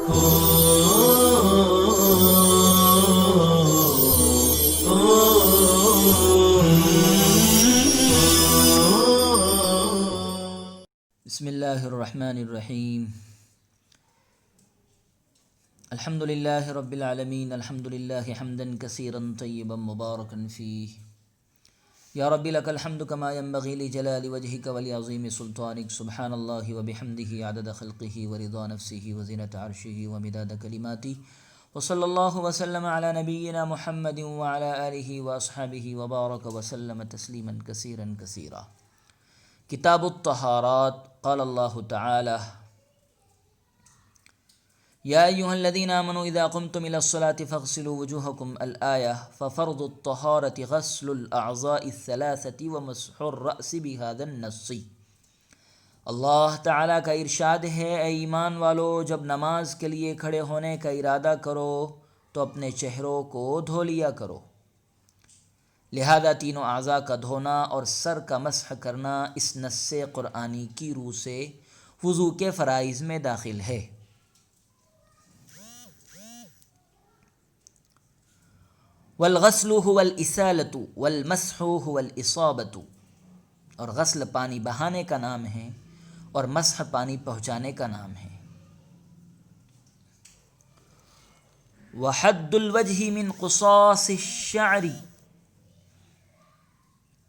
بسم اللہ الرحمن الرحیم الحمد للہ رب العالمین الحمد للہ حمدا کثیرا طیبا مبارکا فیہ یا رب لک الحمد کما ینبغی لجلال وجہک ولعظیم سلطانک سبحان اللہ وبحمدہ عدد خلقہ ورضا نفسہ وزنۃ عرشہ ومداد کلماتہ وصلی اللہ وسلم علی نبینا محمد وعلی آلہ واصحابہ وبارک وسلم تسلیما کثیرا کثیرا۔ کتاب الطہارات، قال اللہ تعالی یا ایہا الذین آمنوا اذا قمتم الى الصلاة فاغسلوا وجوہکم الآیہ ففرض الطہارة غسل الاعضاء الثلاثة ومسح الرأس بهذا النص۔ اللہ تعالیٰ کا ارشاد ہے، اے ایمان والو، جب نماز کے لیے کھڑے ہونے کا ارادہ کرو تو اپنے چہروں کو دھو لیا کرو، لہذا تینوں اعضاء کا دھونا اور سر کا مسح کرنا اس نص قرآنی کی روح سے وضو کے فرائض میں داخل ہے۔ والغسل هو الاسالۃ والمسح هو الاصابۃ، اور غسل پانی بہانے کا نام ہے اور مسح پانی پہنچانے کا نام ہے۔ وحد الوجہ من قصاص الشعر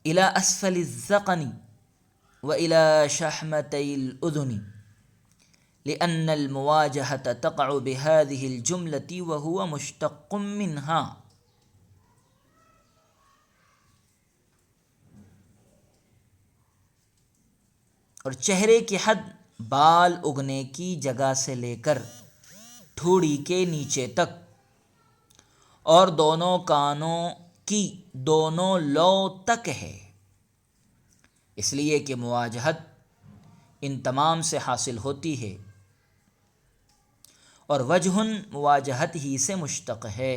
الى اسفل الذقن والى شحمتي الاذن لان المواجهة تقع بهذه الجملة وهو مشتق منها۔ اور چہرے کی حد بال اگنے کی جگہ سے لے کر ٹھوڑی کے نیچے تک اور دونوں کانوں کی دونوں لو تک ہے، اس لیے کہ مواجہت ان تمام سے حاصل ہوتی ہے اور وجہ مواجہت ہی سے مشتق ہے۔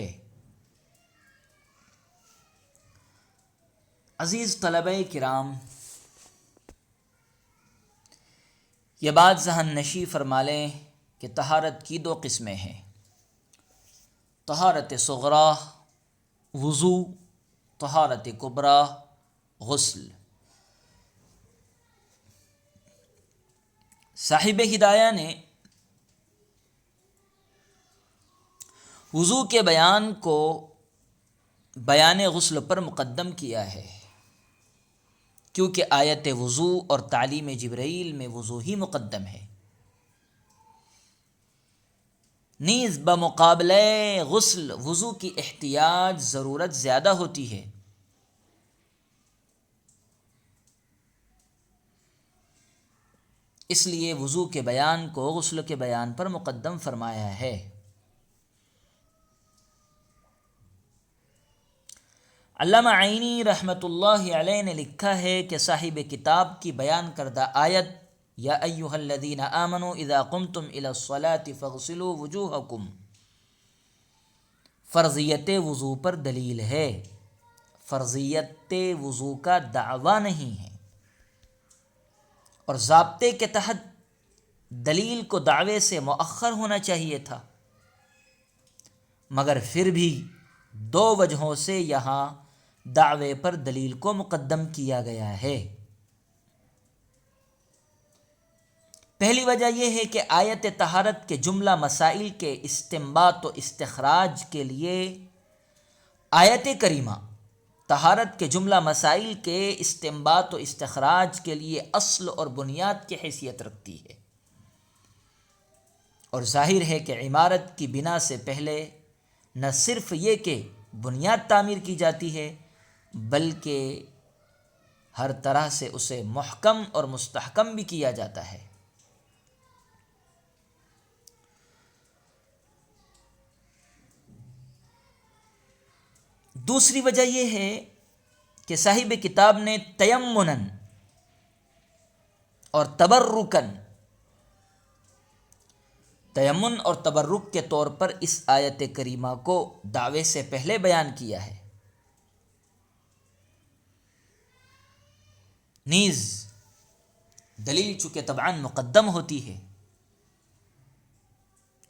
عزیز طلبہ کرام، یہ بات ذہن نشی فرما لیں کہ طہارت کی دو قسمیں ہیں، طہارت صغریٰ وضو، طہارت کبریٰ غسل۔ صاحب ہدایہ نے وضو کے بیان کو بیان غسل پر مقدم کیا ہے، کیونکہ آیت وضو اور تعلیم جبرائیل میں وضو ہی مقدم ہے۔ نیز بمقابلہ غسل وضو کی احتیاج ضرورت زیادہ ہوتی ہے، اس لیے وضو کے بیان کو غسل کے بیان پر مقدم فرمایا ہے۔ علامہ عینی رحمۃ اللہ علیہ نے لکھا ہے کہ صاحب کتاب کی بیان کردہ آیت یا ایھا الذین آمنوا اذا قمتم الی الصلاۃ فاغسلوا وجوہکم فرضیت وضو پر دلیل ہے، فرضیت وضو کا دعویٰ نہیں ہے، اور ضابطے کے تحت دلیل کو دعوے سے مؤخر ہونا چاہیے تھا، مگر پھر بھی دو وجہوں سے یہاں دعوے پر دلیل کو مقدم کیا گیا ہے۔ پہلی وجہ یہ ہے کہ آیت طہارت کے جملہ مسائل کے استنباط و استخراج کے لیے آیت کریمہ طہارت کے جملہ مسائل کے استنباط و استخراج کے لیے اصل اور بنیاد کی حیثیت رکھتی ہے، اور ظاہر ہے کہ عمارت کی بنا سے پہلے نہ صرف یہ کہ بنیاد تعمیر کی جاتی ہے بلکہ ہر طرح سے اسے محکم اور مستحکم بھی کیا جاتا ہے۔ دوسری وجہ یہ ہے کہ صاحب کتاب نے تیمناً اور تبرکاً، تیمن اور تبرک کے طور پر اس آیت کریمہ کو دعوے سے پہلے بیان کیا ہے۔ نیز دلیل چونکہ طبعاً مقدم ہوتی ہے،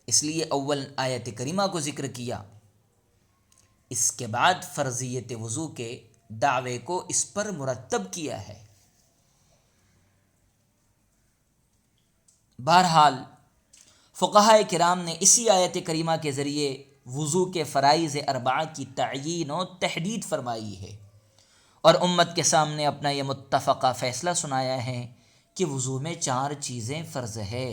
اس لیے اول آیت کریمہ کو ذکر کیا، اس کے بعد فرضیت وضو کے دعوے کو اس پر مرتب کیا ہے۔ بہرحال فقہائے کرام نے اسی آیت کریمہ کے ذریعے وضو کے فرائض اربعہ کی تعیین و تحدید فرمائی ہے، اور امت کے سامنے اپنا یہ متفقہ فیصلہ سنایا ہے کہ وضو میں 4 چیزیں فرض ہے۔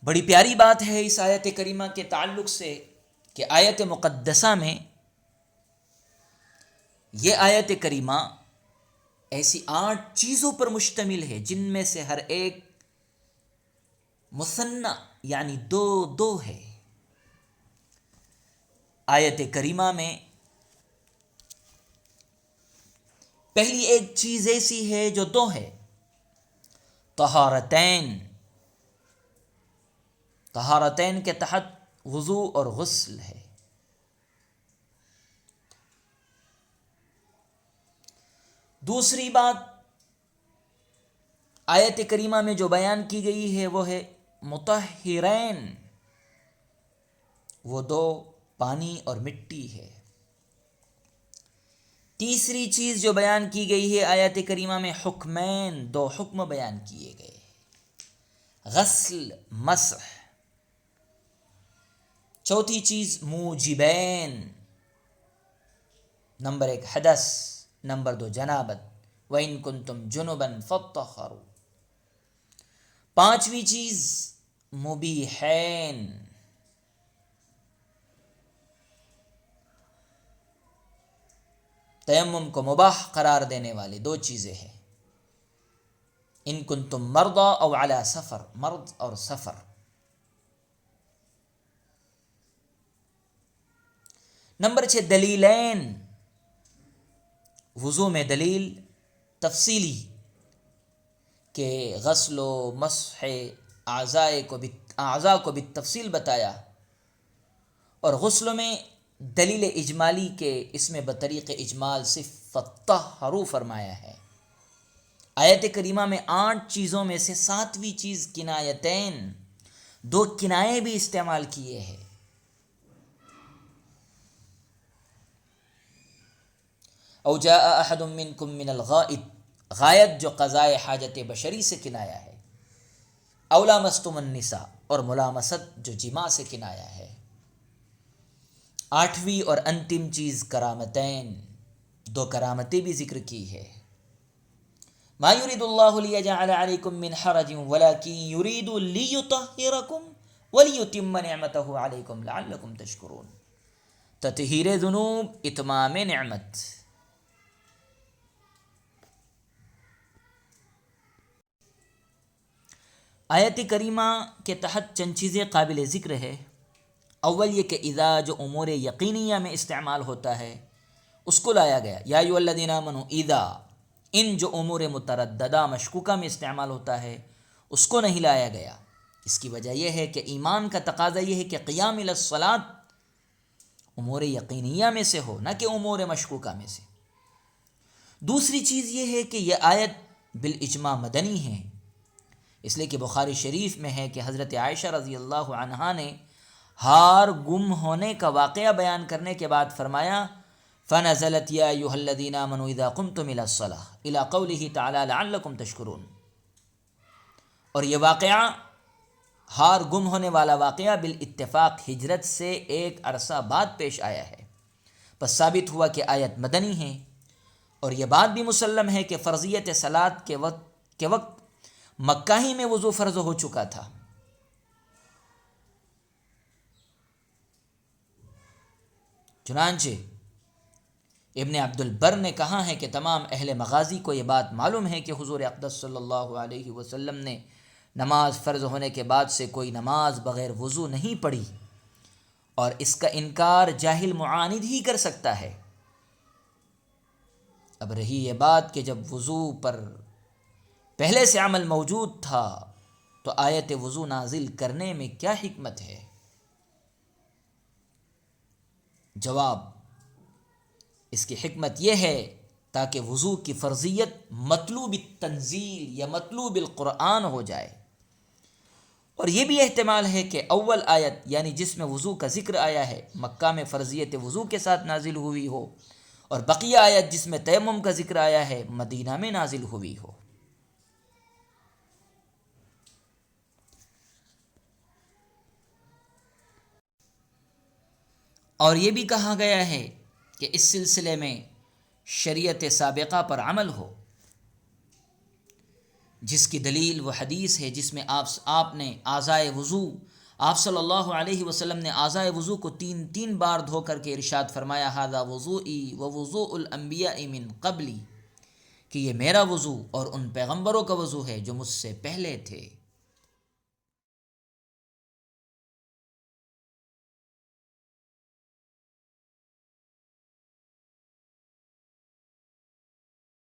بڑی پیاری بات ہے اس آیت کریمہ کے تعلق سے کہ آیت مقدسہ میں یہ آیت کریمہ ایسی 8 چیزوں پر مشتمل ہے جن میں سے ہر ایک مثنی یعنی دو دو ہے۔ آیت کریمہ میں پہلی ایک چیز ایسی ہے جو 2 ہے، طہارتین۔ طہارتین کے تحت وضو اور غسل ہے۔ دوسری بات آیت کریمہ میں جو بیان کی گئی ہے وہ ہے مطہرین، وہ 2 پانی اور مٹی ہے۔ تیسری چیز جو بیان کی گئی ہے آیت کریمہ میں حکمین، 2 حکم بیان کیے گئے، غسل، مسح۔ چوتھی چیز موجبین، نمبر 1 حدث، نمبر 2 جنابت، وَإِن كُنتُمْ جُنُبًا فَاطَّهَّرُوا۔ پانچویں چیز مبیحین، تیمم کو مباح قرار دینے والے 2 چیزیں ہیں، ان کنتم مرضی او علی سفر، مرض اور سفر۔ نمبر 6 دلیلین، وضو میں دلیل تفصیلی کہ غسل و مسح اعضاء کو بالتفصیل بتایا، اور غسل میں دلیل اجمالی کے اس میں بطریق اجمال صرف فطہروا فرمایا ہے۔ آیت کریمہ میں 8 چیزوں میں سے 7ویں چیز کنایتین، 2 کنائے بھی استعمال کیے ہیں۔ او جاء احد منکم من الغائط، غائط جو قضاء حاجت بشری سے کنایا ہے، او لامستم النساء، اور ملامست جو جماع سے کنایا ہے۔ 8ویں اور انتم چیز کرامتین، 2 کرامتیں بھی ذکر کی ہے۔ ما یرید اللہ لیجعل علیکم من حرج ولکن یرید لیطہرکم ولیتم نعمتہ علیکم لعلکم تشکرون۔ تطہیر ذنوب، اتمام نعمت۔ آیت کریمہ کے تحت چند چیزیں قابل ذکر ہے۔ اول یہ کہ اذا جو امور یقینیہ میں استعمال ہوتا ہے اس کو لایا گیا، یا ایھا الذین آمنوا اذا، ان جو امور مترددہ مشکوکہ میں استعمال ہوتا ہے اس کو نہیں لایا گیا۔ اس کی وجہ یہ ہے کہ ایمان کا تقاضا یہ ہے کہ قیام الی الصلاۃ امور یقینیہ میں سے ہو، نہ کہ امور مشکوکہ میں سے۔ دوسری چیز یہ ہے کہ یہ آیت بالاجماع مدنی ہے، اس لیے کہ بخاری شریف میں ہے کہ حضرت عائشہ رضی اللہ عنہا نے ہار گم ہونے کا واقعہ بیان کرنے کے بعد فرمایا فَنَزَلَتْ يَا أَيُّهَا الَّذِينَ آمَنُوا إِذَا قُمْتُمْ إِلَى الصَّلَاةِ إِلَى قَوْلِهِ تَعَالَى لَعَلَّكُمْ تَشْكُرُونَ۔ اور یہ واقعہ، ہار گم ہونے والا واقعہ، بالاتفاق ہجرت سے ایک عرصہ بعد پیش آیا ہے، پس ثابت ہوا کہ آیت مدنی ہے۔ اور یہ بات بھی مسلم ہے کہ فرضیت صلاۃ کے وقت مکہ ہی میں وضو فرض ہو چکا تھا۔ چنانچہ ابن عبد البر نے کہا ہے کہ تمام اہل مغازی کو یہ بات معلوم ہے کہ حضور اقدس صلی اللہ علیہ وسلم نے نماز فرض ہونے کے بعد سے کوئی نماز بغیر وضو نہیں پڑھی، اور اس کا انکار جاہل معاند ہی کر سکتا ہے۔ اب رہی یہ بات کہ جب وضو پر پہلے سے عمل موجود تھا تو آیت وضو نازل کرنے میں کیا حکمت ہے؟ جواب، اس کی حکمت یہ ہے تاکہ وضو کی فرضیت مطلوب التنزیل یا مطلوب القرآن ہو جائے۔ اور یہ بھی احتمال ہے کہ اول آیت یعنی جس میں وضو کا ذکر آیا ہے مکہ میں فرضیت وضو کے ساتھ نازل ہوئی ہو، اور بقیہ آیت جس میں تیمم کا ذکر آیا ہے مدینہ میں نازل ہوئی ہو۔ اور یہ بھی کہا گیا ہے کہ اس سلسلے میں شریعت سابقہ پر عمل ہو، جس کی دلیل وہ حدیث ہے جس میں آپ نے اعضائے وضو، آپ صلی اللہ علیہ وسلم نے اعضائے وضو کو تین بار دھو کر کے ارشاد فرمایا ھذا وضوئی ووضوء الانبیاء من قبلی، کہ یہ میرا وضو اور ان پیغمبروں کا وضو ہے جو مجھ سے پہلے تھے۔